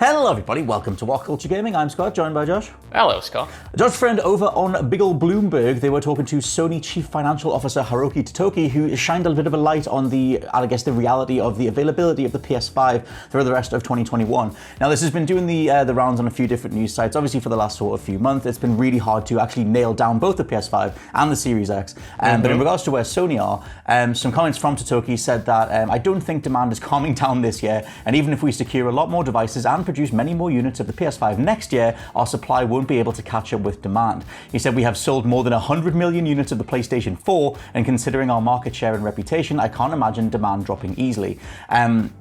Hello everybody, welcome to WhatCulture Gaming. I'm Scott, joined by Josh. Hello, Scott. Josh's friend over on Big Ol' Bloomberg, they were talking to Sony Chief Financial Officer Hiroki Totoki, who shined a bit of a light on the reality of the availability of the PS5 through the rest of 2021. Now, this has been doing the rounds on a few different news sites. Obviously, for the last sort of few months, it's been really hard to actually nail down both the PS5 and the Series X. But in regards to where Sony are, some comments from Totoki said that I don't think demand is calming down this year, and even if we secure a lot more devices and produce many more units of the PS5 next year, our supply won't be able to catch up with demand. He said, we have sold more than 100 million units of the PlayStation 4, and considering our market share and reputation, I can't imagine demand dropping easily.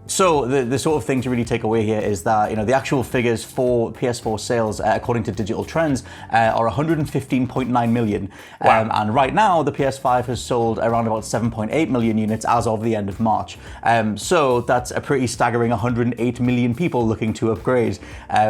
So the sort of thing to really take away here is that, the actual figures for PS4 sales, according to Digital Trends, are 115.9 million. Wow. And right now, the PS5 has sold around about 7.8 million units as of the end of March. So that's a pretty staggering 108 million people looking to upgrade,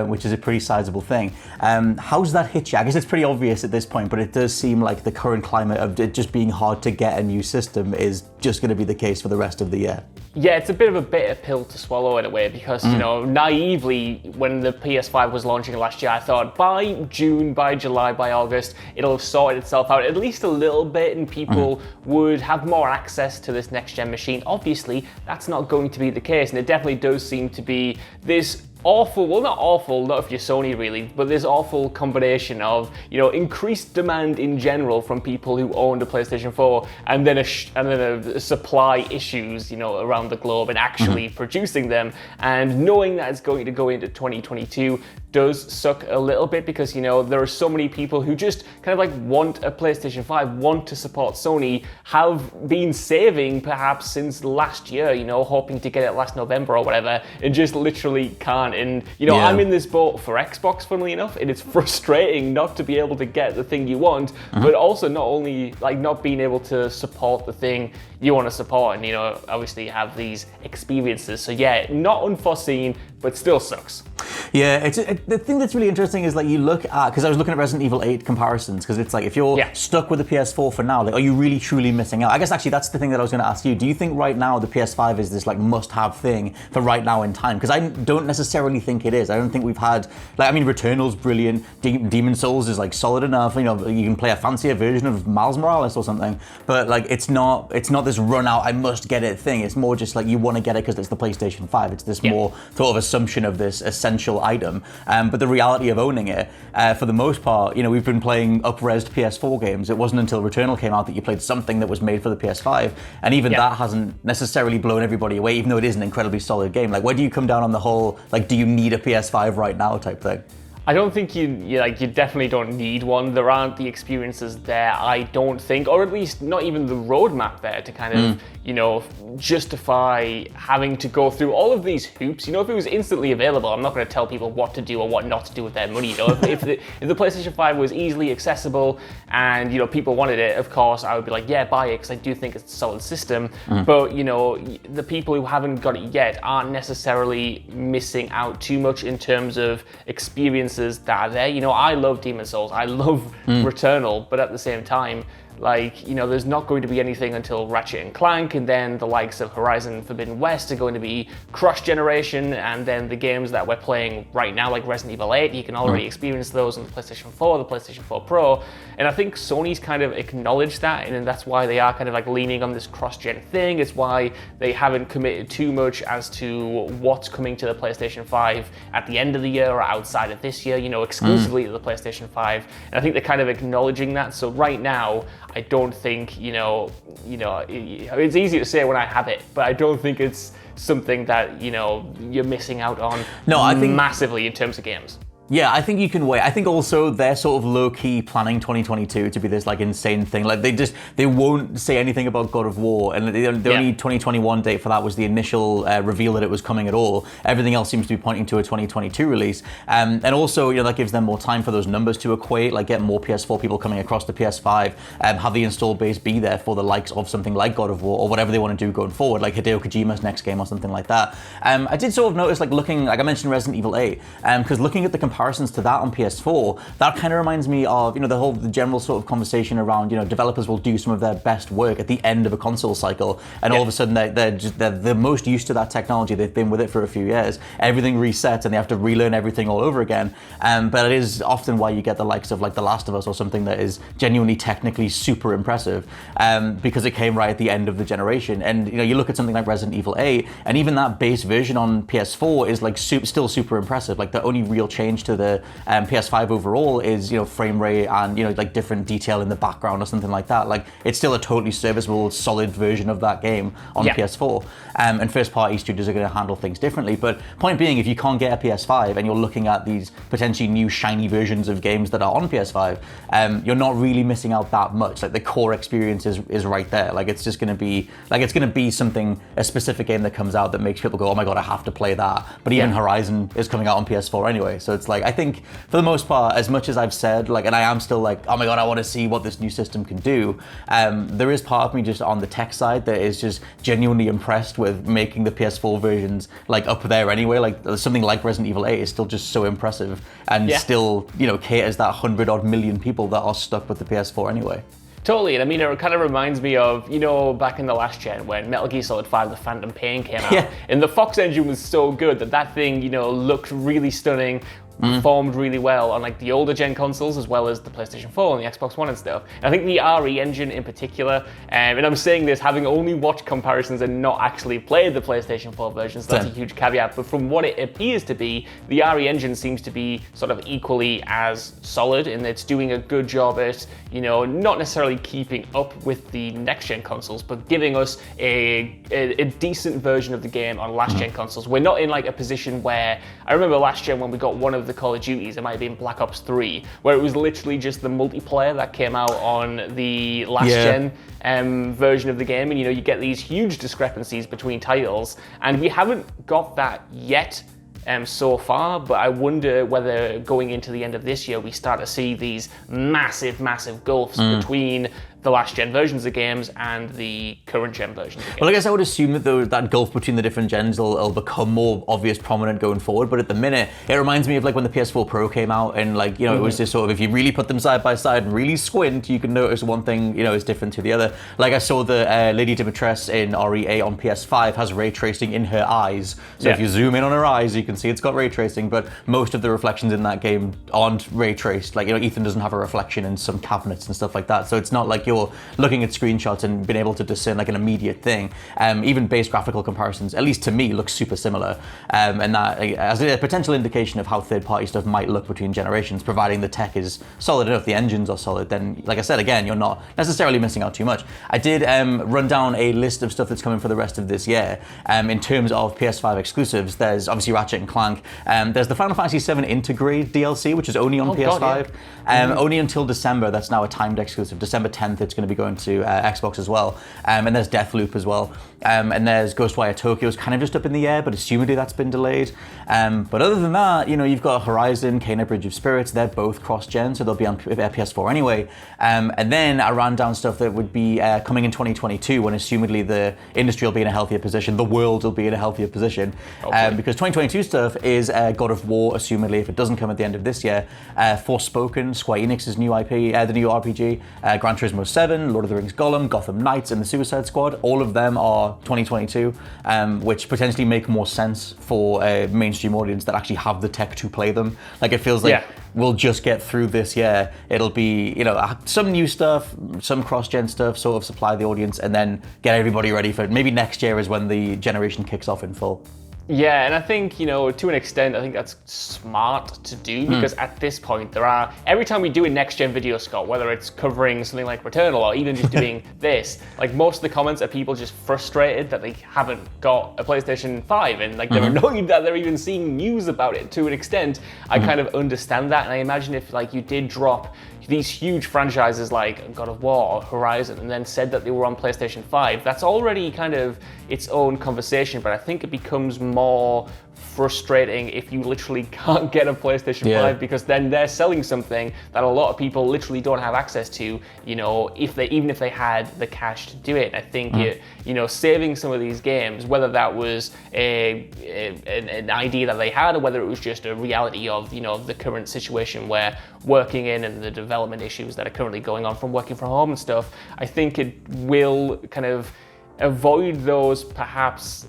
which is a pretty sizable thing. How's that hit you? I guess it's pretty obvious at this point, but it does seem like the current climate of it just being hard to get a new system is just going to be the case for the rest of the year. Yeah, it's a bit of a bitter pill to swallow in a way because, naively, when the PS5 was launching last year, I thought by June, by July, by August, it'll have sorted itself out at least a little bit and people would have more access to this next-gen machine. Obviously, that's not going to be the case, and it definitely does seem to be this awful, well, not awful, not if you're Sony really, but this awful combination of, increased demand in general from people who owned a PlayStation 4 and then a supply issues, around the globe and actually producing them, and knowing that it's going to go into 2022 does suck a little bit because, there are so many people who just kind of want a PlayStation 5, want to support Sony, have been saving perhaps since last year, hoping to get it last November or whatever, and just literally can't. And, I'm in this boat for Xbox, funnily enough, and it's frustrating not to be able to get the thing you want, but also not only not being able to support the thing you want to support and, obviously have these experiences. So yeah, not unforeseen, but still sucks. Yeah, the thing that's really interesting is you look at, because I was looking at Resident Evil 8 comparisons, because it's if you're stuck with the PS4 for now, are you really truly missing out? I guess actually that's the thing that I was going to ask you. Do you think right now the PS5 is this must-have thing for right now in time? Because I don't necessarily think it is. I don't think we've had, Returnal's brilliant, Demon Souls is solid enough, you can play a fancier version of Miles Morales or something, but it's not this run out, I must get it thing. It's more just you want to get it because it's the PlayStation 5. It's this more sort of assumption of this essential item, but the reality of owning it, for the most part, we've been playing up-resed PS4 games. It wasn't until Returnal came out that you played something that was made for the PS5, and even that hasn't necessarily blown everybody away, even though it is an incredibly solid game. Where do you come down on the whole, do you need a PS5 right now type thing? I don't think you definitely don't need one. There aren't the experiences there, I don't think, or at least not even the roadmap there to kind of, justify having to go through all of these hoops. If it was instantly available, I'm not going to tell people what to do or what not to do with their money. If the PlayStation 5 was easily accessible and, people wanted it, of course, I would be yeah, buy it, because I do think it's a solid system. But, the people who haven't got it yet aren't necessarily missing out too much in terms of experiences that are there. I love Demon Souls, I love Returnal, but at the same time, there's not going to be anything until Ratchet and Clank, and then the likes of Horizon Forbidden West are going to be cross-generation, and then the games that we're playing right now, like Resident Evil 8, you can already experience those on the PlayStation 4, the PlayStation 4 Pro, and I think Sony's kind of acknowledged that, and that's why they are kind of leaning on this cross-gen thing. It's why they haven't committed too much as to what's coming to the PlayStation 5 at the end of the year or outside of this year, exclusively to the PlayStation 5, and I think they're kind of acknowledging that. So right now, I don't think, it's easy to say when I have it, but I don't think it's something that, you're missing out on I think massively in terms of games. Yeah, I think you can wait. I think also they're sort of low-key planning 2022 to be this insane thing. They won't say anything about God of War, and the only 2021 date for that was the initial reveal that it was coming at all. Everything else seems to be pointing to a 2022 release. And also, that gives them more time for those numbers to equate, get more PS4 people coming across the PS5, have the install base be there for the likes of something like God of War or whatever they want to do going forward, like Hideo Kojima's next game or something like that. I did sort of notice, looking, I mentioned Resident Evil 8, because looking at the comparison comparisons to that on PS4, that kind of reminds me of, the general sort of conversation around, developers will do some of their best work at the end of a console cycle, and all of a sudden they're the most used to that technology. They've been with it for a few years. Everything resets and they have to relearn everything all over again. But it is often why you get the likes of like The Last of Us or something that is genuinely technically super impressive, because it came right at the end of the generation. And you look at something like Resident Evil 8, and even that base version on PS4 is like still super impressive. Like the only real change to the PS5 overall is frame rate and like different detail in the background or something like that. Like it's still a totally serviceable, solid version of that game on PS4. And first-party studios are going to handle things differently. But point being, if you can't get a PS5 and you're looking at these potentially new shiny versions of games that are on PS5, you're not really missing out that much. Like the core experience is right there. Like it's just going to be something, a specific game that comes out that makes people go, oh my god, I have to play that. But even Horizon is coming out on PS4 anyway. So it's like, I think for the most part, as much as I've said, like, and I am still like, oh my god, I want to see what this new system can do, there is part of me just on the tech side that is just genuinely impressed with making the PS4 versions like up there anyway. Like something like Resident Evil 8 is still just so impressive and still, caters that 100-odd million people that are stuck with the PS4 anyway. Totally, and I mean, it kind of reminds me of, back in the last gen when Metal Gear Solid 5 The Phantom Pain came out, and the Fox engine was so good that thing, looked really stunning, performed really well on like the older gen consoles as well as the PlayStation 4 and the Xbox One and stuff. And I think the RE engine in particular, and I'm saying this having only watched comparisons and not actually played the PlayStation 4 version, so that's a huge caveat, but from what it appears to be, the RE engine seems to be sort of equally as solid, and it's doing a good job at, not necessarily keeping up with the next gen consoles, but giving us a decent version of the game on last gen consoles. We're not in like a position where, I remember last gen when we got one of the Call of Duties, it might have been Black Ops 3, where it was literally just the multiplayer that came out on the last gen version of the game, and you get these huge discrepancies between titles, and we haven't got that yet so far, but I wonder whether going into the end of this year we start to see these massive gulfs between the last gen versions of games and the current gen versions of games. Well, I guess I would assume that that gulf between the different gens will become more obvious, prominent going forward. But at the minute, it reminds me of like when the PS4 Pro came out, and like it was just sort of, if you really put them side by side and really squint, you can notice one thing is different to the other. Like I saw the Lady Dimitrescu in RE8 on PS5 has ray tracing in her eyes. So if you zoom in on her eyes, you can see it's got ray tracing. But most of the reflections in that game aren't ray traced. Like Ethan doesn't have a reflection in some cabinets and stuff like that. So it's not like you're looking at screenshots and being able to discern like an immediate thing. Even base graphical comparisons, at least to me, look super similar. And that as a potential indication of how third-party stuff might look between generations, providing the tech is solid enough, the engines are solid, then like I said, again, you're not necessarily missing out too much. I did run down a list of stuff that's coming for the rest of this year. In terms of PS5 exclusives, there's obviously Ratchet and Clank. There's the Final Fantasy VII Intergrade DLC, which is only on PS5. Only until December. That's now a timed exclusive. December 10th, it's going to be going to Xbox as well. And there's Deathloop as well. And there's Ghostwire Tokyo's kind of just up in the air, but assumedly that's been delayed. But other than that, you've got Horizon, Kena Bridge of Spirits. They're both cross-gen, so they'll be on PS4 anyway. And then I ran down stuff that would be coming in 2022, when assumedly the industry will be in a healthier position, the world will be in a healthier position. Because 2022 stuff is God of War, assumedly, if it doesn't come at the end of this year. Forspoken, Square Enix's new IP, the new RPG, Gran Turismo 7, Lord of the Rings Gollum, Gotham Knights, and the Suicide Squad. All of them are 2022, which potentially make more sense for a mainstream audience that actually have the tech to play them. Like, it feels like we'll just get through this year. It'll be, some new stuff, some cross-gen stuff, sort of supply the audience, and then get everybody ready for it. Maybe next year is when the generation kicks off in full. Yeah, and I think, to an extent, I think that's smart to do, because at this point, every time we do a next-gen video, Scott, whether it's covering something like Returnal or even just doing this, like, most of the comments are people just frustrated that they haven't got a PlayStation 5, and like they're annoyed that they're even seeing news about it. To an extent, I kind of understand that, and I imagine if like you did drop these huge franchises like God of War or Horizon and then said that they were on PlayStation 5, that's already kind of its own conversation, but I think it becomes more frustrating if you literally can't get a PlayStation 5, because then they're selling something that a lot of people literally don't have access to, even if they had the cash to do it. I think saving some of these games, whether that was an idea that they had or whether it was just a reality of the current situation where working in and the development issues that are currently going on from working from home and stuff, I think it will kind of avoid those perhaps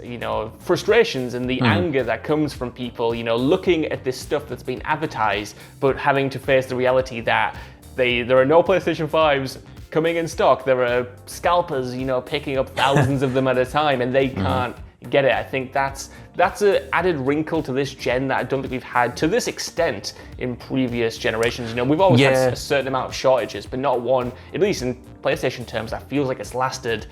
frustrations and the anger that comes from people looking at this stuff that's been advertised but having to face the reality that there are no PlayStation 5s coming in stock. There are scalpers picking up thousands of them at a time, and they can't get it. I think that's an added wrinkle to this gen that I don't think we've had to this extent in previous generations. We've always had a certain amount of shortages, but not one, at least in PlayStation terms, that feels like it's lasted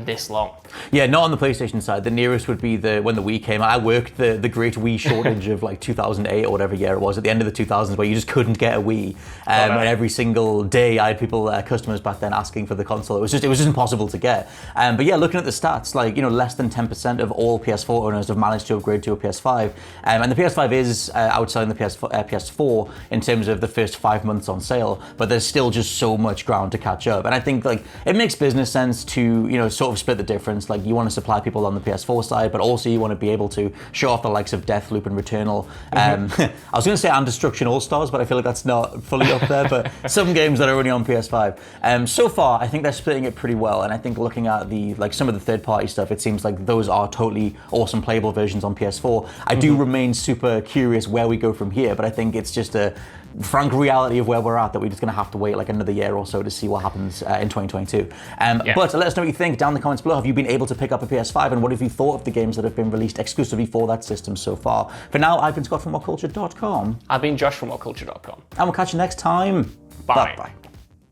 this long. Yeah, not on the PlayStation side. The nearest would be when the Wii came out. I worked the great Wii shortage of like 2008 or whatever year it was, at the end of the 2000s, where you just couldn't get a Wii. And every single day I had people, customers back then asking for the console. It was just impossible to get. But yeah, looking at the stats, less than 10% of all PS4 owners have managed to upgrade to a PS5. And the PS5 is outselling the PS4 in terms of the first 5 months on sale, but there's still just so much ground to catch up. And I think it makes business sense to, sort of split the difference. You want to supply people on the PS4 side, but also you want to be able to show off the likes of Deathloop and Returnal. I was going to say and Destruction All-Stars, but I feel like that's not fully up there, but some games that are only on PS5. So far, I think they're splitting it pretty well, and I think looking at some of the third-party stuff, it seems like those are totally awesome playable versions on PS4. I do remain super curious where we go from here, but I think it's just a frank reality of where we're at, that we're just going to have to wait another year or so to see what happens in 2022. But let us know what you think down in the comments below. Have you been able to pick up a PS5, and what have you thought of the games that have been released exclusively for that system so far? For now, I've been Scott from WhatCulture.com. I've been Josh from WhatCulture.com. And we'll catch you next time. Bye. Bye.